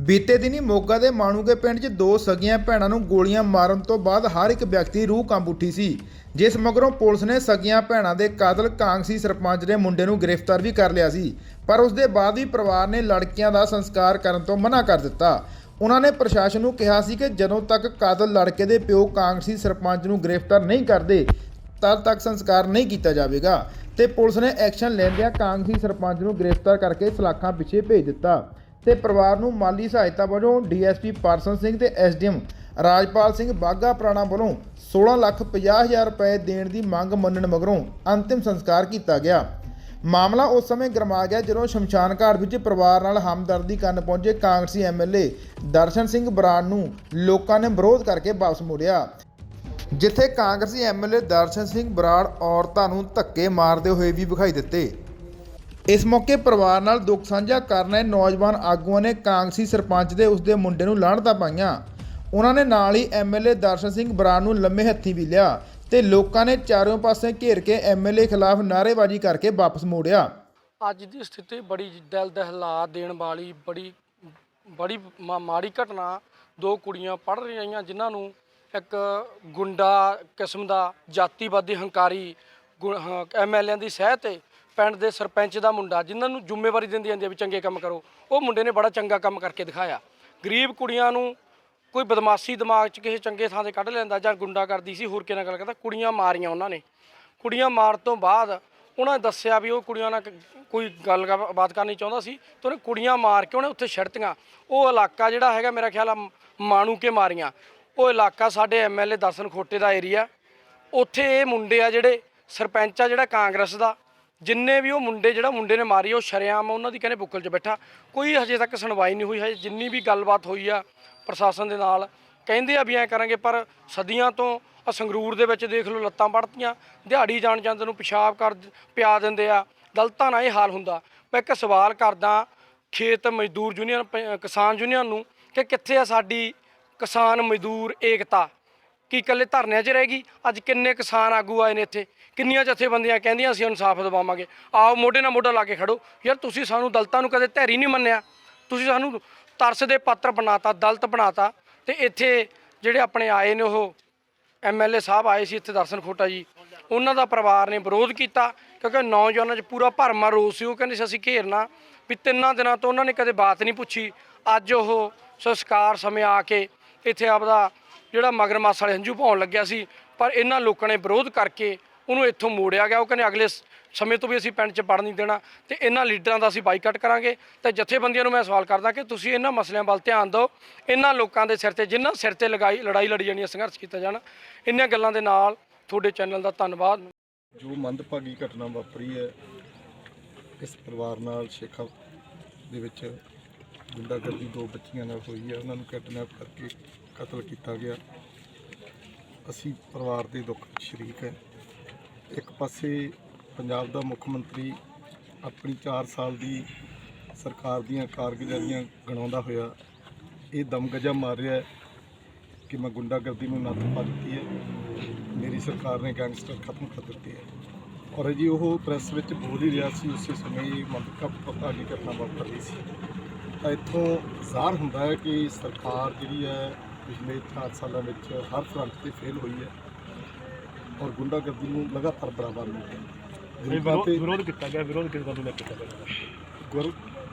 ਬੀਤੇ ਦਿਨੀ ਮੋਗਾ ਦੇ ਮਾਣੂਕੇ ਪਿੰਡ 'ਚ ਦੋ ਸਗੀਆਂ ਭੈਣਾਂ ਨੂੰ ਗੋਲੀਆਂ ਮਾਰਨ ਤੋਂ ਬਾਅਦ ਹਰ ਇੱਕ ਵਿਅਕਤੀ ਦੀ ਰੂਹ ਕੰਬ ਉੱਠੀ ਸੀ, ਜਿਸ ਮਗਰੋਂ ਪੁਲਿਸ ਨੇ ਸਗੀਆਂ ਭੈਣਾਂ ਦੇ ਕਾਤਲ ਕਾਂਗਸੀ ਸਰਪੰਚ ਦੇ ਮੁੰਡੇ ਨੂੰ ਗ੍ਰਿਫਤਾਰ ਵੀ ਕਰ ਲਿਆ ਸੀ। ਪਰ ਉਸ ਦੇ ਬਾਅਦ ਵੀ ਪਰਿਵਾਰ ਨੇ ਲੜਕੀਆਂ ਦਾ ਸੰਸਕਾਰ ਕਰਨ ਤੋਂ ਮਨਾ ਕਰ ਦਿੱਤਾ। ਉਹਨਾਂ ਨੇ ਪ੍ਰਸ਼ਾਸਨ ਨੂੰ ਕਿਹਾ ਸੀ ਕਿ ਜਦੋਂ ਤੱਕ ਕਾਤਲ ਲੜਕੇ ਦੇ ਪਿਓ ਕਾਂਗਸੀ ਸਰਪੰਚ ਨੂੰ ਗ੍ਰਿਫਤਾਰ ਨਹੀਂ ਕਰਦੇ ਤਦ ਤੱਕ ਸੰਸਕਾਰ ਨਹੀਂ ਕੀਤਾ ਜਾਵੇਗਾ ਤੇ ਪੁਲਿਸ ਨੇ ਐਕਸ਼ਨ ਲੈਂਦਿਆਂ ਕਾਂਗਸੀ ਸਰਪੰਚ ਨੂੰ ਗ੍ਰਿਫਤਾਰ ਕਰਕੇ ਸਲਾਖਾਂ ਪਿੱਛੇ ਭੇਜ ਦਿੱਤਾ ਤੇ ਪਰਿਵਾਰ ਨੂੰ ਮਾਲੀ ਸਹਾਇਤਾ ਵਜੋਂ ਡੀਐਸਪੀ ਪਰਸਨ ਸਿੰਘ ਤੇ ਐਸਡੀਐਮ ਰਾਜਪਾਲ ਸਿੰਘ ਬਾਘਾ ਪੁਰਾਣਾ ਵੱਲੋਂ 16,50,000 ਰੁਪਏ ਦੇਣ ਦੀ ਮੰਗ ਮੰਨਣ ਮਗਰੋਂ ਅੰਤਿਮ ਸੰਸਕਾਰ ਕੀਤਾ ਗਿਆ। ਮਾਮਲਾ ਉਸ ਸਮੇਂ ਗਰਮਾ ਗਿਆ ਜਦੋਂ ਸ਼ਮਸ਼ਾਨ ਘਾਟ ਵਿੱਚ ਪਰਿਵਾਰ ਨਾਲ ਹਮਦਰਦੀ ਕਰਨ ਪਹੁੰਚੇ ਕਾਂਗਰਸੀ ਐਮਐਲਏ ਦਰਸ਼ਨ ਸਿੰਘ ਬਰਾੜ ਨੂੰ ਲੋਕਾਂ ਨੇ ਵਿਰੋਧ ਕਰਕੇ ਵਾਪਸ ਮੋੜਿਆ, ਜਿੱਥੇ ਕਾਂਗਰਸੀ ਐਮਐਲਏ ਦਰਸ਼ਨ ਸਿੰਘ ਬਰਾੜ ਔਰਤਾਂ ਨੂੰ ਧੱਕੇ ਮਾਰਦੇ ਹੋਏ ਵੀ ਵਿਖਾਈ ਦਿੱਤੇ। ਇਸ ਮੌਕੇ ਪਰਿਵਾਰ ਨਾਲ ਦੁੱਖ ਸਾਂਝਾ ਕਰਨ ਆਏ ਨੌਜਵਾਨ ਆਗੂਆਂ ਨੇ ਕਾਂਗਸੀ ਸਰਪੰਚ ਦੇ ਉਸਦੇ ਮੁੰਡੇ ਨੂੰ ਲਾਹਣਤਾਂ ਪਾਈਆਂ। ਉਹਨਾਂ ਨੇ ਨਾਲ ਹੀ ਐਮਐਲਏ ਦਰਸ਼ਨ ਸਿੰਘ ਬਰਾੜ ਨੂੰ ਲੰਮੇ ਹੱਥੀਂ ਵੀ ਲਿਆ ਤੇ ਲੋਕਾਂ ਨੇ ਚਾਰੋਂ ਪਾਸੇ ਘੇਰ ਕੇ ਐਮਐਲਏ ਖਿਲਾਫ ਨਾਅਰੇਬਾਜ਼ੀ ਕਰਕੇ ਵਾਪਸ ਮੋੜਿਆ। ਅੱਜ ਦੀ ਸਥਿਤੀ ਬੜੀ ਦਿਲ ਦਹਿਲਾ ਦੇਣ ਵਾਲੀ ਬੜੀ ਮਾੜੀ ਘਟਨਾ। ਦੋ ਕੁੜੀਆਂ ਪੜ੍ਹ ਰਹੀਆਂ ਜਿਨ੍ਹਾਂ ਨੂੰ ਇੱਕ ਗੁੰਡਾ ਕਿਸਮ ਦਾ ਜਾਤੀਵਾਦੀ ਹੰਕਾਰੀ ਐਮਐਲਏ ਦੀ ਸਹਿ ਤੇ ਪਿੰਡ ਦੇ ਸਰਪੰਚ ਦਾ ਮੁੰਡਾ ਜਿਨ੍ਹਾਂ ਨੂੰ ਜ਼ਿੰਮੇਵਾਰੀ ਦਿੰਦੀ ਜਾਂਦੀ ਹੈ ਵੀ ਚੰਗੇ ਕੰਮ ਕਰੋ, ਉਹ ਮੁੰਡੇ ਨੇ ਬੜਾ ਚੰਗਾ ਕੰਮ ਕਰਕੇ ਦਿਖਾਇਆ। ਗਰੀਬ ਕੁੜੀਆਂ ਨੂੰ ਕੋਈ ਬਦਮਾਸ਼ੀ ਦਿਮਾਗ 'ਚ ਕਿਸੇ ਚੰਗੇ ਥਾਂ 'ਤੇ ਕੱਢ ਲੈਂਦਾ ਜਾਂ ਗੁੰਡਾ ਕਰਦੀ ਸੀ, ਹੋਰ ਕਿਹਨਾਂ ਗੱਲ ਕਰਦਾ। ਕੁੜੀਆਂ ਮਾਰੀਆਂ ਉਹਨਾਂ ਨੇ। ਕੁੜੀਆਂ ਮਾਰਨ ਤੋਂ ਬਾਅਦ ਉਹਨਾਂ ਨੇ ਦੱਸਿਆ ਵੀ ਉਹ ਕੁੜੀਆਂ ਨਾਲ ਕੋਈ ਗੱਲਬਾਤ ਕਰਨੀ ਚਾਹੁੰਦਾ ਸੀ ਤੇ ਉਹਨੇ ਕੁੜੀਆਂ ਮਾਰ ਕੇ ਉਹਨੇ ਉੱਥੇ ਛੱਡਤੀਆਂ। ਉਹ ਇਲਾਕਾ ਜਿਹੜਾ ਹੈਗਾ ਮੇਰਾ ਖਿਆਲ ਆ ਮਾਣੂ ਕੇ ਮਾਰੀਆਂ, ਉਹ ਇਲਾਕਾ ਸਾਡੇ ਐਮਐਲਏ ਦਰਸ਼ਨ ਖੋਟੇ ਦਾ ਏਰੀਆ। ਉੱਥੇ ਇਹ ਮੁੰਡੇ ਆ ਜਿਹੜੇ ਸਰਪੰਚ ਆ ਜਿਹੜਾ ਕਾਂਗਰਸ ਦਾ, ਜਿੰਨੇ ਵੀ ਉਹ ਮੁੰਡੇ ਜਿਹੜਾ ਮੁੰਡੇ ਨੇ ਮਾਰੀ ਉਹ ਸ਼ਰੇਆਮ ਉਹਨਾਂ ਦੀ ਕਹਿੰਦੇ ਬੁੱਕਲ 'ਚ ਬੈਠਾ। ਕੋਈ ਹਜੇ ਤੱਕ ਸੁਣਵਾਈ ਨਹੀਂ ਹੋਈ। ਹਜੇ ਜਿੰਨੀ ਵੀ ਗੱਲਬਾਤ ਹੋਈ ਆ ਪ੍ਰਸ਼ਾਸਨ ਦੇ ਨਾਲ ਕਹਿੰਦੇ ਆ ਵੀ ਐਂ ਕਰਾਂਗੇ, ਪਰ ਸਦੀਆਂ ਤੋਂ ਸੰਗਰੂਰ ਦੇ ਵਿੱਚ ਦੇਖ ਲਓ ਲੱਤਾਂ ਵੜਤੀਆਂ, ਦਿਹਾੜੀ ਜਾਣ ਜਾਂਦੇ ਨੂੰ ਪਿਸ਼ਾਬ ਪਿਆ ਦਿੰਦੇ ਆ। ਦਲਤਾਂ ਨਾਲ ਇਹ ਹਾਲ ਹੁੰਦਾ। ਮੈਂ ਇੱਕ ਸਵਾਲ ਕਰਦਾ ਖੇਤ ਮਜ਼ਦੂਰ ਯੂਨੀਅਨ ਕਿਸਾਨ ਯੂਨੀਅਨ ਨੂੰ ਕਿ ਕਿੱਥੇ ਆ ਸਾਡੀ ਕਿਸਾਨ ਮਜ਼ਦੂਰ ਏਕਤਾ? ਕੀ ਇਕੱਲੇ ਧਰਨਿਆਂ 'ਚ ਰਹੇਗੀ? ਅੱਜ ਕਿੰਨੇ ਕਿਸਾਨ ਆਗੂ ਆਏ ਨੇ ਇੱਥੇ, ਕਿੰਨੀਆਂ ਜਥੇਬੰਦੀਆਂ ਕਹਿੰਦੀਆਂ ਅਸੀਂ ਇਨਸਾਫ ਦਿਵਾਵਾਂਗੇ। ਆਓ ਮੋਢੇ ਨਾਲ ਮੋਢਾ ਲਾ ਕੇ ਖੜੋ। ਯਾਰ ਤੁਸੀਂ ਸਾਨੂੰ ਦਲਤਾਂ ਨੂੰ ਕਦੇ ਧੈਰੀ ਨਹੀਂ ਮੰਨਿਆ, ਤੁਸੀਂ ਸਾਨੂੰ ਤਰਸ ਦੇ ਪਾਤਰ ਬਣਾਤਾ, ਦਲਤ ਬਣਾਤਾ। ਤੇ ਇੱਥੇ ਜਿਹੜੇ ਆਪਣੇ ਆਏ ਨੇ ਉਹ ਐਮਐਲਏ ਸਾਹਿਬ ਆਏ ਸੀ ਇੱਥੇ ਦਰਸ਼ਨ ਖੋਟਾ ਜੀ, ਉਹਨਾਂ ਦਾ ਪਰਿਵਾਰ ਨੇ ਵਿਰੋਧ ਕੀਤਾ ਕਿਉਂਕਿ ਨੌਜਵਾਨਾਂ 'ਚ ਪੂਰਾ ਭਰਮਾ ਰੋਸ ਸੀ। ਉਹ ਕਹਿੰਦੇ ਸੀ ਅਸੀਂ ਘੇਰਨਾ ਵੀ 3 ਦਿਨਾਂ ਤੋਂ ਉਹਨਾਂ ਨੇ ਕਦੇ ਬਾਤ ਨਹੀਂ ਪੁੱਛੀ। ਅੱਜ ਉਹ ਸੰਸਕਾਰ ਸਮੇਂ ਆ ਕੇ ਇੱਥੇ ਆਪਦਾ ਜਿਹੜਾ ਮਗਰਮੱਛ ਵਾਲੇ ਹੰਝੂ ਪਾਉਣ ਲੱਗਿਆ ਸੀ, ਪਰ ਇਹਨਾਂ ਲੋਕਾਂ ਨੇ ਵਿਰੋਧ ਕਰਕੇ ਉਹਨੂੰ ਇੱਥੋਂ ਮੋੜਿਆ ਗਿਆ। ਉਹ ਕਹਿੰਦੇ ਅਗਲੇ ਸਮੇਂ ਤੋਂ ਵੀ ਅਸੀਂ ਪਿੰਡ 'ਚ ਵੜਨ ਨਹੀਂ ਦੇਣਾ ਤੇ ਇਹਨਾਂ ਲੀਡਰਾਂ ਦਾ ਅਸੀਂ ਬਾਈਕਾਟ ਕਰਾਂਗੇ। ਤੇ ਜਥੇਬੰਦੀਆਂ ਨੂੰ ਮੈਂ ਸਵਾਲ ਕਰਦਾ ਕਿ ਤੁਸੀਂ ਇਹਨਾਂ ਮਸਲਿਆਂ ਵੱਲ ਧਿਆਨ ਦਿਓ। ਇਹਨਾਂ ਲੋਕਾਂ ਦੇ ਸਿਰ ਤੇ ਜਿਨ੍ਹਾਂ ਸਿਰ ਤੇ ਲੜਾਈ ਲੜੀ ਜਾਣੀ ਹੈ, ਸੰਘਰਸ਼ ਕੀਤਾ ਜਾਣਾ। ਇਹਨਾਂ ਗੱਲਾਂ ਦੇ ਨਾਲ ਤੁਹਾਡੇ ਚੈਨਲ ਦਾ ਧੰਨਵਾਦ। ਜੋ ਮੰਦਭਾਗੀ ਘਟਨਾ ਵਾਪਰੀ ਹੈ, ਇਸ ਪਰਿਵਾਰ ਨਾਲ ਸ਼ੇਖਾ ਦੇ ਵਿੱਚ ਗੁੰਡਾਗਰਦੀ 2 ਬੱਚੀਆਂ ਨਾਲ ਹੋਈ ਹੈ। ਉਹਨਾਂ ਨੂੰ ਕਿਡਨੈਪ ਕਰਕੇ ਕਤਲ ਕੀਤਾ ਗਿਆ। ਅਸੀਂ ਪਰਿਵਾਰ ਦੇ ਦੁੱਖ ਸ਼ਰੀਕ ਹੈ। ਇੱਕ ਪਾਸੇ ਪੰਜਾਬ ਦਾ ਮੁੱਖ ਮੰਤਰੀ ਆਪਣੀ 4 ਸਾਲ ਦੀ ਸਰਕਾਰ ਦੀਆਂ ਕਾਰਗੁਜ਼ਾਰੀਆਂ ਗਣਾਉਂਦਾ ਹੋਇਆ ਇਹ ਦਮਗਜਾ ਮਾਰ ਰਿਹਾ ਹੈ ਕਿ ਮੈਂ ਗੁੰਡਾਗਰਦੀ ਨੂੰ ਨੱਥ ਪਾ ਦਿੱਤੀ ਹੈ, ਮੇਰੀ ਸਰਕਾਰ ਨੇ ਗੈਂਗਸਟਰ ਖਤਮ ਕਰ ਦਿੱਤੇ ਹੈ। ਔਰ ਜੀ ਉਹ ਪ੍ਰੈਸ ਵਿੱਚ ਬੋਲ ਹੀ ਰਿਹਾ ਸੀ ਉਸੇ ਸਮੇਂ ਹੀ ਮੰਦਭਾਗੀ ਘਟਨਾ ਵਾਪਰ ਰਹੀ ਸੀ। ਤਾਂ ਇੱਥੋਂ ਜ਼ਾਹਰ ਹੁੰਦਾ ਹੈ ਕਿ ਸਰਕਾਰ ਜਿਹੜੀ ਹੈ ਪਿਛਲੇ 4 ਸਾਲਾਂ ਵਿੱਚ ਹਰ ਫਰੰਟ 'ਤੇ ਫੇਲ ਹੋਈ ਹੈ ਔਰ ਗੁੰਡਾਗਰਦੀ ਨੂੰ ਲਗਾਤਾਰ ਬੜਾਵਾ ਮਿਲਦਾ ਹੈ। ਵਿਰੋਧ ਕੀਤਾ ਗਿਆ। ਵਿਰੋਧ ਕਿਸ ਗੱਲ ਨੂੰ ਲੈ ਕੇ ਕੀਤਾ ਗਿਆ?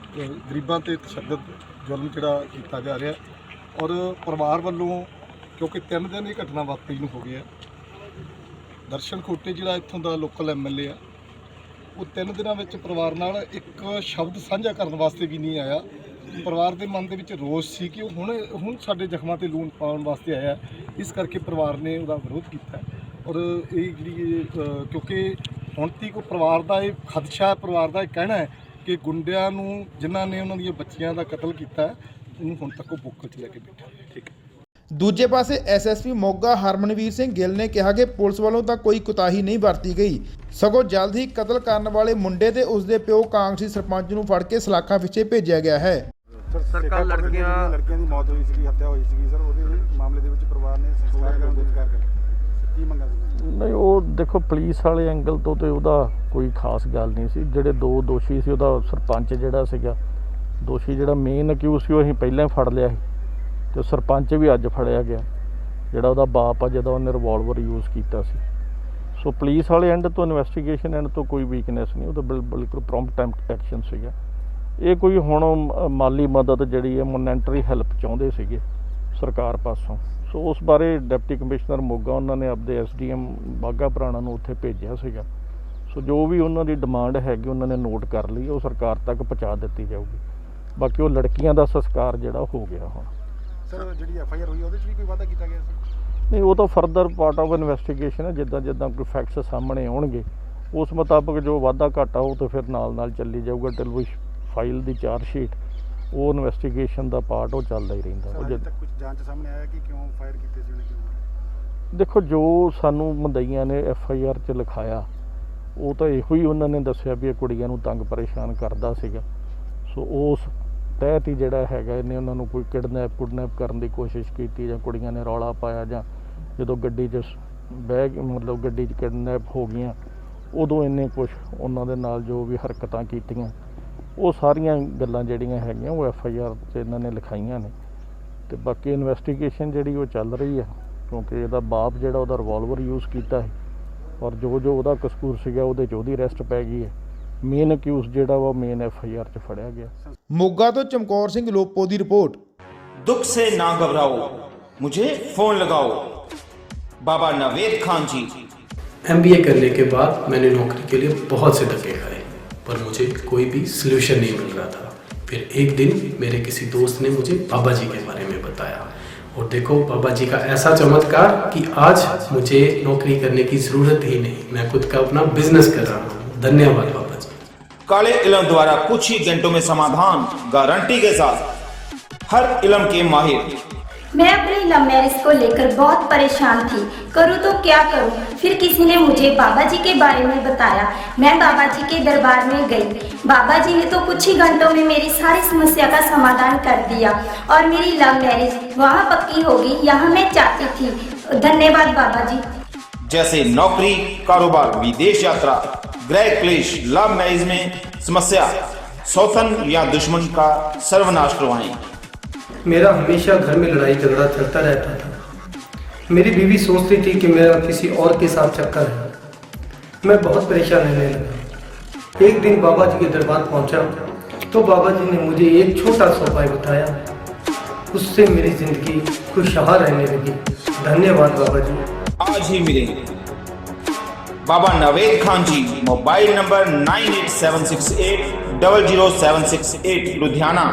ਗਰੀਬਾਂ 'ਤੇ ਤਸ਼ੱਦਦ ਜ਼ੁਲਮ ਜਿਹੜਾ ਕੀਤਾ ਜਾ ਰਿਹਾ ਔਰ ਪਰਿਵਾਰ ਵੱਲੋਂ, ਕਿਉਂਕਿ 3 ਦਿਨ ਇਹ ਘਟਨਾ ਵਾਪਰੀ ਨੂੰ ਹੋ ਗਿਆ। ਦਰਸ਼ਨ ਖੋਟੇ ਜਿਹੜਾ ਇੱਥੋਂ ਦਾ ਲੋਕਲ ਐਮਐਲਏ ਆ, ਉਹ 3 ਦਿਨਾਂ ਵਿੱਚ ਪਰਿਵਾਰ ਨਾਲ ਇੱਕ ਸ਼ਬਦ ਸਾਂਝਾ ਕਰਨ ਵਾਸਤੇ ਵੀ ਨਹੀਂ ਆਇਆ। ਪਰਿਵਾਰ ਦੇ ਮਨ ਦੇ ਵਿੱਚ ਰੋਸ ਸੀ ਕਿ ਉਹ ਹੁਣ ਸਾਡੇ ਜ਼ਖਮਾਂ 'ਤੇ ਲੂਣ ਪਾਉਣ ਵਾਸਤੇ ਆਇਆ। ਇਸ ਕਰਕੇ ਪਰਿਵਾਰ ਨੇ ਉਹਦਾ ਵਿਰੋਧ ਕੀਤਾ ਔਰ ਇਹ ਜਿਹੜੀ ਕਿਉਂਕਿ ਹੁਣ ਤੱਕ ਪਰਿਵਾਰ ਦਾ ਇਹ ਖਦਸ਼ਾ ਹੈ, ਪਰਿਵਾਰ ਦਾ ਇਹ ਕਹਿਣਾ ਹੈ ਕਿ ਗੁੰਡਿਆਂ ਨੂੰ ਜਿਨ੍ਹਾਂ ਨੇ ਉਹਨਾਂ ਦੀਆਂ ਬੱਚੀਆਂ ਦਾ ਕਤਲ ਕੀਤਾ ਉਹਨੂੰ ਹੁਣ ਤੱਕ ਉਹ ਬੁੱਕਲ 'ਚ ਲੈ ਕੇ ਬੈਠਾ। ਠੀਕ। ਦੂਜੇ ਪਾਸੇ ਐਸਐਸਪੀ ਮੋਗਾ ਹਰਮਨਵੀਰ ਸਿੰਘ ਗਿੱਲ ਨੇ ਕਿਹਾ ਕਿ ਪੁਲਿਸ ਵੱਲੋਂ ਤਾਂ ਕੋਈ ਕੁਤਾਹੀ ਨਹੀਂ ਵਰਤੀ ਗਈ, ਸਗੋਂ ਜਲਦ ਹੀ ਕਤਲ ਕਰਨ ਵਾਲੇ ਮੁੰਡੇ ਤੇ ਉਸਦੇ ਪਿਓ ਕਾਂਗਸੀ ਸਰਪੰਚ ਨੂੰ ਫੜ ਕੇ ਸਲਾਖਾਂ ਪਿੱਛੇ ਭੇਜਿਆ ਗਿਆ ਹੈ। ਸਰਕਾਰ ਲੜਕੀਆਂ ਦੀ ਮੌਤ ਹੋਈ ਸੀ, ਹੱਤਿਆ ਹੋਈ ਸੀ ਸਰ, ਉਹਦੇ ਮਾਮਲੇ ਦੇ ਵਿੱਚ ਪਰਿਵਾਰ ਨੇ ਸੰਸਕਾਰ ਕਰਨ ਦੀ ਇੰਤਜ਼ਾਰ ਕਰ ਕੀ ਮੰਗਾ ਸੀ? ਨਹੀਂ, ਉਹ ਦੇਖੋ ਪੁਲਿਸ ਵਾਲੇ ਐਂਗਲ ਤੋਂ ਤੇ ਉਹਦਾ ਕੋਈ ਖਾਸ ਗੱਲ ਨਹੀਂ ਸੀ। ਜਿਹੜੇ 2 ਦੋਸ਼ੀ ਸੀ, ਉਹਦਾ ਸਰਪੰਚ ਜਿਹੜਾ ਸੀਗਾ ਦੋਸ਼ੀ ਜਿਹੜਾ ਮੇਨ ਅਕਿਊਜ਼ ਸੀ ਉਹ ਅਸੀਂ ਪਹਿਲਾਂ ਹੀ ਫੜ ਲਿਆ ਸੀ ਤੇ ਸਰਪੰਚ ਵੀ ਅੱਜ ਫੜਿਆ ਗਿਆ, ਜਿਹੜਾ ਉਹਦਾ ਬਾਪ ਆ ਜਿਹਦਾ ਉਹਨੇ ਰਿਵਾਲਵਰ ਯੂਜ਼ ਕੀਤਾ ਸੀ। ਸੋ ਪੁਲਿਸ ਵਾਲੇ ਐਂਡ ਤੋਂ ਇਨਵੈਸਟੀਗੇਸ਼ਨ ਐਂਡ ਤੋਂ ਕੋਈ ਵੀਕਨੈਸ ਨਹੀਂ, ਉਹ ਤਾਂ ਬਿਲਕੁਲ ਪ੍ਰੋਮਪਟ ਐਕਸ਼ਨ ਸੀਗਾ। ਇਹ ਕੋਈ ਹੁਣ ਮਾਲੀ ਮਦਦ ਜਿਹੜੀ ਹੈ ਮੋਨੈਟਰੀ ਹੈਲਪ ਚਾਹੁੰਦੇ ਸੀਗੇ ਸਰਕਾਰ ਪਾਸੋਂ। ਸੋ ਉਸ ਬਾਰੇ ਡਿਪਟੀ ਕਮਿਸ਼ਨਰ ਮੋਗਾ ਉਹਨਾਂ ਨੇ ਆਪਦੇ ਐਸਡੀਐਮ ਬਾਘਾ ਪੁਰਾਣਾ ਨੂੰ ਉੱਥੇ ਭੇਜਿਆ ਸੀਗਾ। ਸੋ ਜੋ ਵੀ ਉਹਨਾਂ ਦੀ ਡਿਮਾਂਡ ਹੈਗੀ ਉਹਨਾਂ ਨੇ ਨੋਟ ਕਰ ਲਈ, ਉਹ ਸਰਕਾਰ ਤੱਕ ਪਹੁੰਚਾ ਦਿੱਤੀ ਜਾਊਗੀ। ਬਾਕੀ ਉਹ ਲੜਕੀਆਂ ਦਾ ਸੰਸਕਾਰ ਜਿਹੜਾ ਹੋ ਗਿਆ ਹੁਣ। ਸਰ ਜਿਹੜੀ ਐਫਆਈਆਰ ਹੋਈ ਉਹਦੇ 'ਚ ਵੀ ਕੋਈ ਵਾਅਦਾ ਕੀਤਾ ਗਿਆ ਸੀ? ਨਹੀਂ, ਉਹ ਤਾਂ ਫਰਦਰ ਪਾਰਟ ਆਫ ਇਨਵੈਸਟੀਗੇਸ਼ਨ ਹੈ। ਜਿੱਦਾਂ ਕੋਈ ਫੈਕਟਸ ਸਾਹਮਣੇ ਆਉਣਗੇ ਉਸ ਮੁਤਾਬਕ ਜੋ ਵਾਧਾ ਘਾਟਾ ਉਹ ਤਾਂ ਫਿਰ ਨਾਲ ਚੱਲੀ ਜਾਊਗਾ। ਟਿਲ ਵੀ ਫਾਈਲ ਦੀ ਚਾਰਜ ਸ਼ੀਟ ਉਹ ਇਨਵੈਸਟੀਗੇਸ਼ਨ ਦਾ ਪਾਰਟ ਉਹ ਚੱਲਦਾ ਹੀ ਰਹਿੰਦਾ। ਸਰ, ਅਜੇ ਤੱਕ ਕੁਝ ਜਾਂਚ ਸਾਹਮਣੇ ਆਇਆ ਕਿ ਕਿਉਂ ਫਾਇਰ ਕੀਤੇ ਸੀ ਉਹਨੇ, ਕਿਉਂ? ਦੇਖੋ, ਜੋ ਸਾਨੂੰ ਮੁੰਦਈਆਂ ਨੇ ਐਫਆਈਆਰ 'ਚ ਲਿਖਾਇਆ ਉਹ ਤਾਂ ਇਹੋ ਹੀ ਉਹਨਾਂ ਨੇ ਦੱਸਿਆ ਵੀ ਇਹ ਕੁੜੀਆਂ ਨੂੰ ਤੰਗ ਪਰੇਸ਼ਾਨ ਕਰਦਾ ਸੀਗਾ। ਸੋ ਉਸ ਤਹਿਤ ਹੀ ਜਿਹੜਾ ਹੈਗਾ ਇਹਨੇ ਉਹਨਾਂ ਨੂੰ ਕੋਈ ਕਿਡਨੈਪ ਕਰਨ ਦੀ ਕੋਸ਼ਿਸ਼ ਕੀਤੀ, ਜਾਂ ਕੁੜੀਆਂ ਨੇ ਰੌਲਾ ਪਾਇਆ, ਜਾਂ ਜਦੋਂ ਗੱਡੀ 'ਚ ਮਤਲਬ ਗੱਡੀ 'ਚ ਕਿਡਨੈਪ ਹੋ ਗਈਆਂ ਉਦੋਂ ਇਹਨੇ ਕੁਛ ਉਹਨਾਂ ਦੇ ਨਾਲ ਜੋ ਵੀ ਹਰਕਤਾਂ ਕੀਤੀਆਂ ਉਹ ਸਾਰੀਆਂ ਗੱਲਾਂ ਜਿਹੜੀਆਂ ਹੈਗੀਆਂ ਉਹ ਐਫਆਈਆਰ 'ਚ ਇਹਨਾਂ ਨੇ ਲਿਖਾਈਆਂ ਨੇ। ਤੇ ਬਾਕੀ ਇਨਵੈਸਟੀਗੇਸ਼ਨ ਜਿਹੜੀ ਉਹ ਚੱਲ ਰਹੀ ਹੈ, ਕਿਉਂਕਿ ਇਹਦਾ ਬਾਪ ਜਿਹੜਾ ਉਹਦਾ ਰਿਵਾਲਵਰ ਯੂਜ਼ ਕੀਤਾ ਹੈ ਔਰ ਜੋ ਉਹਦਾ ਕਸੂਰ ਸੀਗਾ ਉਹਦੇ 'ਚ ਉਹਦੀ ਅਰੈਸਟ ਪੈ ਗਈ ਹੈ। ਮੇਨ ਅਕਿਊਜ਼ ਜਿਹੜਾ ਵਾ ਮੇਨ ਐਫਆਈਆਰ 'ਚ ਫੜਿਆ ਗਿਆ। ਮੋਗਾ ਤੋਂ ਚਮਕੌਰ ਸਿੰਘ ਲੋਪੋ ਦੀ ਰਿਪੋर्ट। दुख से ना घबराओ, मुझे फोन लगाओ। बाबा नवेद खान जी। MBA करने के बाद मैंने नौकरी के लिए बहुत से धक्के खाए, पर मुझे कोई भी सलूशन नहीं मिल रहा था। फिर एक दिन मेरे किसी दोस्त ने मुझे बाबा जी के बारे में बताया, और देखो बाबा जी का ऐसा चमत्कार कि आज मुझे नौकरी करने की ज़रूरत ही नहीं, मैं खुद का अपना बिजनेस कर रहा हूँ। धन्यवाद बाबा जी। काले इलम द्वारा कुछ ही घंटों में समाधान, गारंटी के साथ। हर इलम के माहिर। मैं अपनी लव मैरिज को लेकर बहुत परेशान थी, करूँ तो क्या करूँ। फिर किसी ने मुझे बाबा जी के बारे में बताया, मैं बाबा जी के दरबार में गई। बाबा जी ने तो कुछ ही घंटों में मेरी सारी समस्या का समाधान कर दिया और मेरी लव मैरिज वहाँ पक्की हो गई, यहाँ मैं चाहती थी। धन्यवाद बाबा जी। जैसे नौकरी, कारोबार, विदेश यात्रा, गृह क्लेश, लव मैरिज में समस्या, सौतन या दुश्मन का सर्वनाश करवाएं। मेरा हमेशा घर में लड़ाई झगड़ा चलता रहता था। मेरी बीवी सोचती थी कि मेरा किसी और के साथ चक्कर है। मैं बहुत परेशान रहने लगा। एक दिन बाबा जी के दरबार पहुंचा तो बाबा जी ने मुझे एक छोटा सा उपाय बताया, उससे मेरी जिंदगी खुशहाल रहने लगी। धन्यवाद बाबा जी। आज ही मिलेंगे बाबा नवेद खान जी। Mobile number 9876800768 Ludhiana.